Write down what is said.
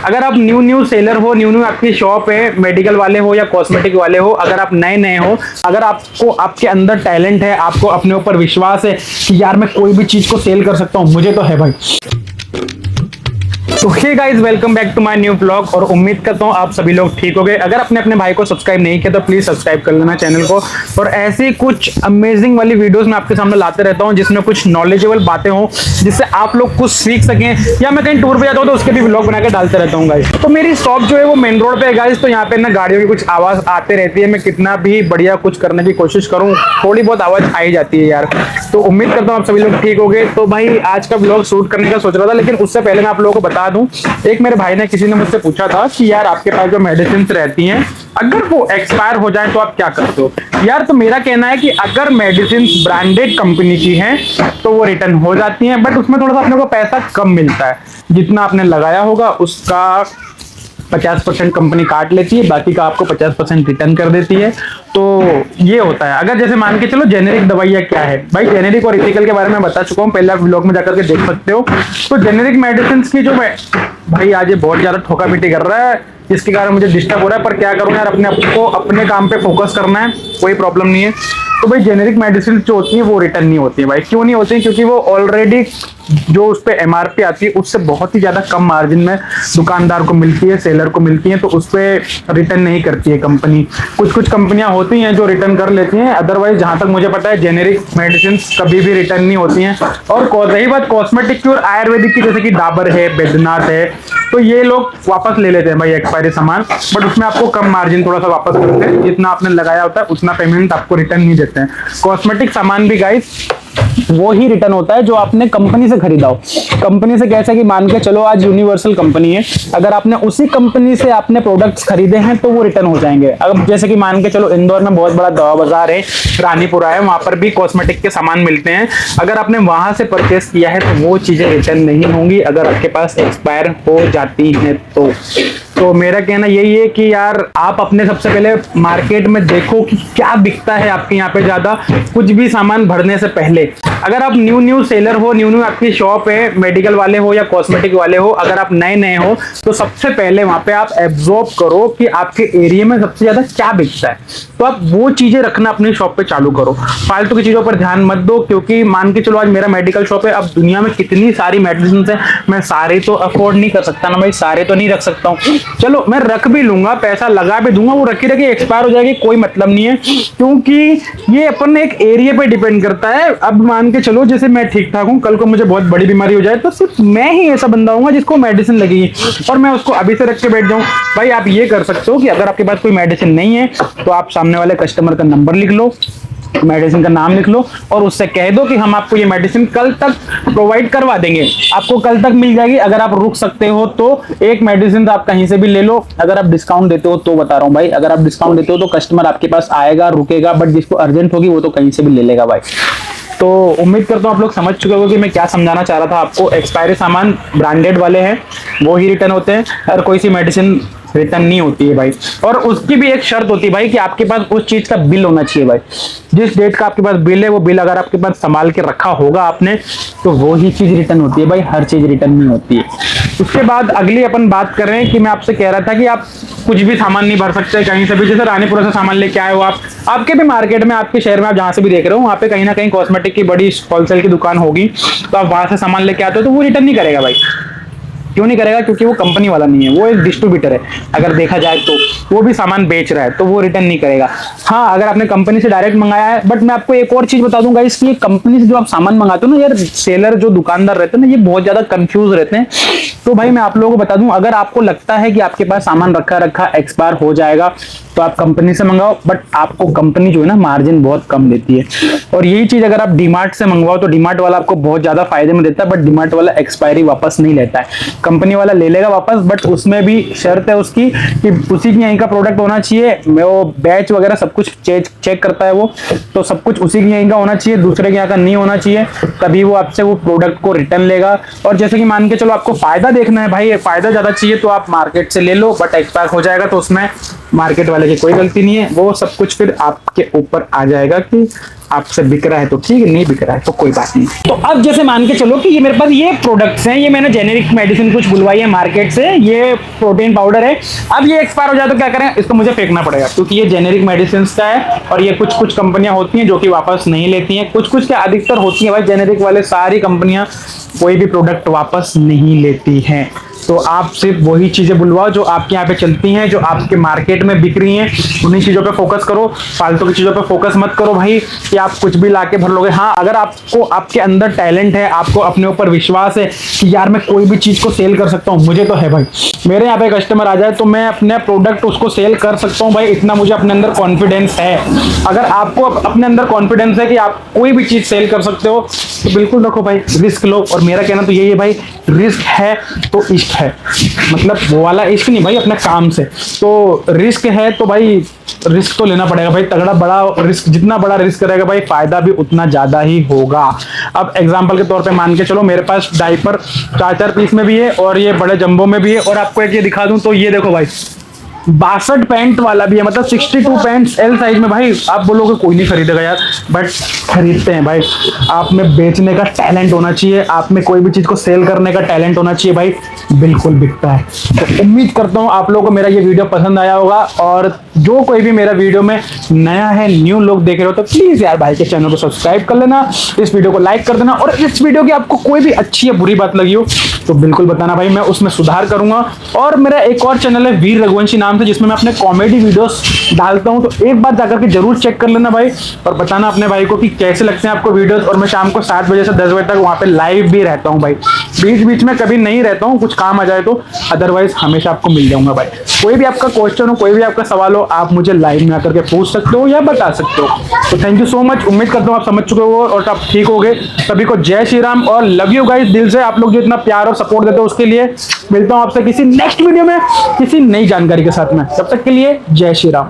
अगर आप new seller हो, न्यू आपकी शॉप है, मेडिकल वाले हो या कॉस्मेटिक वाले हो, अगर आप नए हो, अगर आपको आपके अंदर टैलेंट है, आपको अपने ऊपर विश्वास है कि यार मैं कोई भी चीज को सेल कर सकता हूं, मुझे तो है भाई। तो hey guys, welcome back to my new blog. और उम्मीद करता हूँ आप सभी लोग ठीक हो गए। अगर आपने अपने भाई को सब्सक्राइब नहीं किया तो प्लीज सब्सक्राइब कर लेना चैनल को। और ऐसी कुछ अमेजिंग वाली वीडियोस मैं आपके सामने लाते रहता हूँ जिसमें कुछ नॉलेजेबल बातें हो, जिससे आप लोग कुछ सीख सकें, या मैं कहीं टूर पे जाता हूँ तो उसके भी व्लॉग बना के डालते रहता हूँ गाइस। तो मेरी शॉप जो है वो मेन रोड पे है गाइस, तो यहाँ पे ना गाड़ियों की कुछ आवाज आते रहती है। मैं कितना भी बढ़िया कुछ करने की कोशिश करूँ, थोड़ी बहुत आवाज आ ही जाती है यार। तो उम्मीद करता हूँ आप सभी लोग ठीक हो गए। तो भाई आज का व्लॉग शूट करने का सोच रहा था, लेकिन उससे पहले मैं आप लोगों को बता दूं, एक मेरे भाई ने, किसी ने मुझसे पूछा था कि यार आपके पास जो मेडिसिन रहती हैं, अगर वो एक्सपायर हो जाए तो आप क्या करते हो यार। तो मेरा कहना है कि अगर मेडिसिन ब्रांडेड कंपनी की हैं तो वो रिटर्न हो जाती हैं, बट उसमें थोड़ा सा अपने को पैसा कम मिलता है। जितना आपने लगाया होगा उसका 50% कंपनी काट लेती है, बाकी का आपको 50% रिटर्न कर देती है। तो ये होता है। अगर जैसे मान के चलो जेनेरिक दवाइयाँ क्या है भाई, जेनेरिक और इथिकल के बारे में बता चुका हूँ, पहले आप व्लॉग में जाकर के देख सकते हो। तो जेनेरिक मेडिसिन की जो भाई आज ये बहुत ज्यादा ठोका पीटी कर रहा है, जिसके कारण मुझे डिस्टर्ब हो रहा है, पर क्या करूं यार, अपने आपको अपने काम पे फोकस करना है, कोई प्रॉब्लम नहीं है। तो भाई जेनेरिक मेडिसिन जो होती है वो रिटर्न नहीं होती है भाई। क्यों नहीं होती है? क्योंकि वो ऑलरेडी जो उस पे एमआरपी आती है उससे बहुत ही ज्यादा कम मार्जिन में दुकानदार को मिलती है, सेलर को मिलती है, तो उस पे रिटर्न नहीं करती है कंपनी। कुछ कंपनियां होती हैं जो रिटर्न कर लेती हैं, अदरवाइज जहां तक मुझे पता है जेनेरिक मेडिसिन कभी भी रिटर्न नहीं होती हैं। और रही बात कॉस्मेटिक की और आयुर्वेदिक की, जैसे कि डाबर है, बैद्यनाथ है, तो ये लोग वापस ले लेते हैं भाई एक्सपायरी सामान, बट उसमें आपको कम मार्जिन थोड़ा सा वापस करते हैं। जितना आपने लगाया होता है उतना पेमेंट आपको रिटर्न नहीं देते हैं। कॉस्मेटिक सामान भी गाइस वो ही रिटर्न होता है जो आपने कंपनी से खरीदा हो। कंपनी से कैसे कि मान के चलो आज यूनिवर्सल कंपनी है, अगर आपने उसी कंपनी से आपने प्रोडक्ट्स खरीदे हैं तो वो रिटर्न हो जाएंगे। अब जैसे कि मान के चलो इंदौर में बहुत बड़ा दवा बाजार है, रानीपुरा है, वहां पर भी कॉस्मेटिक के सामान मिलते हैं। अगर आपने वहां से परचेस किया है तो वो चीजें रिटर्न नहीं होंगी अगर आपके पास एक्सपायर हो जाती हैं तो मेरा कहना यही है कि यार आप अपने सबसे पहले मार्केट में देखो कि क्या बिकता है आपके यहाँ पे ज्यादा, कुछ भी सामान भरने से पहले। अगर आप न्यू सेलर हो, न्यू आपकी शॉप है, मेडिकल वाले हो या कॉस्मेटिक वाले हो, अगर आप नए हो तो सबसे पहले वहां पे आप एब्जॉर्ब करो कि आपके एरिया में सबसे ज्यादा क्या बिकता है, तो आप वो चीजें रखना अपनी शॉप पे चालू करो। फालतू की चीजों पर ध्यान मत दो, क्योंकि मान के चलो आज मेरा मेडिकल शॉप है, अब दुनिया में कितनी सारी मेडिसिन है, मैं सारे तो अफोर्ड नहीं कर सकता ना भाई, सारे तो नहीं रख सकता हूँ। चलो मैं रख भी लूंगा, पैसा लगा भी दूंगा, वो रखी रखी एक्सपायर हो जाएगी, कोई मतलब नहीं है, क्योंकि ये अपन एक एरिया पे डिपेंड करता है। अब मान के चलो जैसे मैं ठीक ठाक हूँ, कल को मुझे बहुत बड़ी बीमारी हो जाए तो सिर्फ मैं ही ऐसा बंदा हूँ जिसको मेडिसिन लगेगी, और मैं उसको अभी से रख के बैठ जाऊं। भाई आप ये कर सकते हो कि अगर आपके पास कोई मेडिसिन नहीं है तो आप सामने वाले कस्टमर का नंबर लिख लो, मेडिसिन का नाम लिख लो, और उससे कह दो कि हम आपको ये मेडिसिन कल तक प्रोवाइड करवा देंगे, आपको कल तक मिल जाएगी। अगर आप रुक सकते हो तो एक मेडिसिन तो आप कहीं से भी ले लो। अगर आप डिस्काउंट देते हो तो बता रहा हूं भाई, अगर आप डिस्काउंट देते हो तो कस्टमर आपके पास आएगा, रुकेगा, बट जिसको अर्जेंट होगी वो तो कहीं से भी ले लेगा भाई। तो उम्मीद करता हूं आप लोग समझ चुके हो कि मैं क्या समझाना चाह रहा था आपको। एक्सपायरी सामान ब्रांडेड वाले हैं वो ही रिटर्न होते हैं, हर कोई सी मेडिसिन रिटर्न नहीं होती है भाई। और उसकी भी एक शर्त होती है भाई कि आपके पास उस चीज का बिल होना चाहिए भाई। जिस डेट का आपके पास बिल है, वो बिल अगर आपके पास संभाल के रखा होगा आपने, तो वो ही चीज रिटर्न होती है भाई, हर चीज रिटर्न नहीं होती है। उसके बाद अगली अपन बात कर रहे हैं कि मैं आपसे कह रहा था कि आप कुछ भी सामान नहीं भर सकते कहीं से भी। जैसे रानीपुरा से सामान लेके आए हो आप, आपके भी मार्केट में, आपके शहर में, आप जहां से भी देख रहे हो वहां पे कहीं ना कहीं कॉस्मेटिक की बड़ी होलसेल की दुकान होगी, तो आप वहां से सामान लेके आते हो तो वो रिटर्न नहीं करेगा भाई। क्यों नहीं करेगा? क्योंकि वो कंपनी वाला नहीं है, वो एक डिस्ट्रीब्यूटर है। अगर देखा जाए तो वो भी सामान बेच रहा है, तो वो रिटर्न नहीं करेगा। हाँ, अगर आपने कंपनी से डायरेक्ट मंगाया है, बट मैं आपको एक और चीज बता दूंगा, इसकी कंपनी से जो आप सामान मंगाते हो ना यार, सेलर जो दुकानदार रहते हैं ना, ये बहुत ज्यादा कंफ्यूज रहते हैं। तो भाई मैं आप लोगों को बता दूं, अगर आपको लगता है कि आपके पास सामान रखा एक्सपायर हो जाएगा तो आप कंपनी से मंगाओ, बट आपको कंपनी जो है ना मार्जिन बहुत कम देती है। और यही चीज अगर आप डीमार्ट से मंगवाओ तो डीमार्ट वाला आपको बहुत ज्यादा फायदे में देता है, बट डीमार्ट वाला एक्सपायरी वापस नहीं लेता है। कंपनी वाला ले लेगा वापस, बट उसमें भी शर्त है उसकी कि उसी की यहीं का प्रोडक्ट होना चाहिए। वो बैच वगैरह सब कुछ चेक करता है वो, तो सब कुछ उसी की यहीं का होना चाहिए, दूसरे के यहाँ का नहीं होना चाहिए, तभी वो आपसे वो प्रोडक्ट को रिटर्न लेगा। और जैसे कि मान के चलो आपको फायदा देखना है भाई, फायदा ज्यादा चाहिए तो आप मार्केट से ले लो, बट एक्सपायर हो जाएगा तो उसमें मार्केट वाले की कोई गलती नहीं है, वो सब कुछ फिर आपके ऊपर आ जाएगा कि आपसे बिक रहा है तो ठीक है, नहीं बिक रहा है तो कोई बात नहीं। तो अब जैसे मान के चलो कि ये मेरे पास ये प्रोडक्ट्स हैं, ये मैंने जेनेरिक मेडिसिन कुछ बुलवाई है मार्केट से, ये प्रोटीन पाउडर है। अब ये एक्सपायर हो जाए तो क्या करें, इसको मुझे फेंकना पड़ेगा क्योंकि ये जेनेरिक मेडिसिन का है और ये कुछ कुछ कंपनियां होती हैं जो कि वापस नहीं लेती हैं, कुछ कुछ क्या अधिकतर होती है भाई जेनेरिक वाले, सारी कंपनियां कोई भी प्रोडक्ट वापस नहीं लेती हैं। तो आप सिर्फ वही चीजें बुलवाओ जो आपके यहाँ पे चलती हैं, जो आपके मार्केट में बिक रही हैं, उन्हीं चीजों पे फोकस करो, फालतू की चीजों पे फोकस मत करो भाई कि आप कुछ भी लाके भर लोगे। हाँ, अगर आपको आपके अंदर टैलेंट है, आपको अपने ऊपर विश्वास है कि यार मैं कोई भी चीज को सेल कर सकता हूँ, मुझे तो है भाई, मेरे यहाँ पे कस्टमर आ जाए तो मैं अपने प्रोडक्ट उसको सेल कर सकता हूँ भाई, इतना मुझे अपने अंदर कॉन्फिडेंस है। अगर आपको अपने अंदर कॉन्फिडेंस है कि आप कोई भी चीज सेल कर सकते हो तो बिल्कुल रखो भाई, रिस्क लो। और मेरा कहना तो यही है भाई, रिस्क है तो इश्क है, मतलब वो वाला इश्क नहीं भाई अपने काम से। तो रिस्क है तो भाई रिस्क तो लेना पड़ेगा भाई, तगड़ा बड़ा रिस्क, जितना बड़ा रिस्क रहेगा भाई फायदा भी उतना ज्यादा ही होगा। अब एग्जांपल के तौर पे मान के चलो मेरे पास डायपर 4-4 पीस में भी है और ये बड़े जंबो में भी है, और आपको एक ये दिखा दूं तो ये देखो भाई 62 पैंट वाला भी है, मतलब 62 पैंट्स एल साइज में। भाई आप बोलोगे कोई नहीं खरीदेगा यार, बट खरीदते हैं भाई। आप में बेचने का टैलेंट होना चाहिए, आप में कोई भी चीज को सेल करने का टैलेंट होना चाहिए भाई, बिल्कुल बिकता है। तो उम्मीद करता हूँ आप लोगों को मेरा ये वीडियो पसंद आया होगा, और जो कोई भी मेरा वीडियो में नया है, न्यू लोग देख रहे हो तो प्लीज यार भाई के चैनल को सब्सक्राइब कर लेना, इस वीडियो को लाइक कर देना, और इस वीडियो की आपको कोई भी अच्छी या बुरी बात लगी हो तो बिल्कुल बताना भाई, मैं उसमें सुधार करूंगा। और मेरा एक और चैनल है वीर रघुवंशी नाम से, जिसमें मैं अपने कॉमेडी वीडियोस डालता हूं, तो एक बार जाकर के जरूर चेक कर लेना भाई, और बताना अपने भाई को कि कैसे लगते हैं आपको वीडियोस। और मैं शाम को 7 बजे से 10 बजे तक वहां पे लाइव भी रहता हूं भाई, बीच बीच में कभी नहीं रहता हूं, कुछ काम आ जाए तो, अदरवाइज हमेशा आपको मिल जाऊंगा भाई। कोई भी आपका क्वेश्चन हो, कोई भी आपका सवाल हो, आप मुझे लाइव में आकर के पूछ सकते हो या बता सकते हो। तो थैंक यू सो मच, उम्मीद करता हूँ आप समझ चुके हो और आप ठीक हो गए। सभी को जय श्री राम और लव यू गाइस दिल से। आप लोग जो इतना प्यार और सपोर्ट देते हो उसके लिए। मिलता हूं आपसे किसी नेक्स्ट वीडियो में किसी नई जानकारी के साथ में, तब तक के लिए जय श्री राम।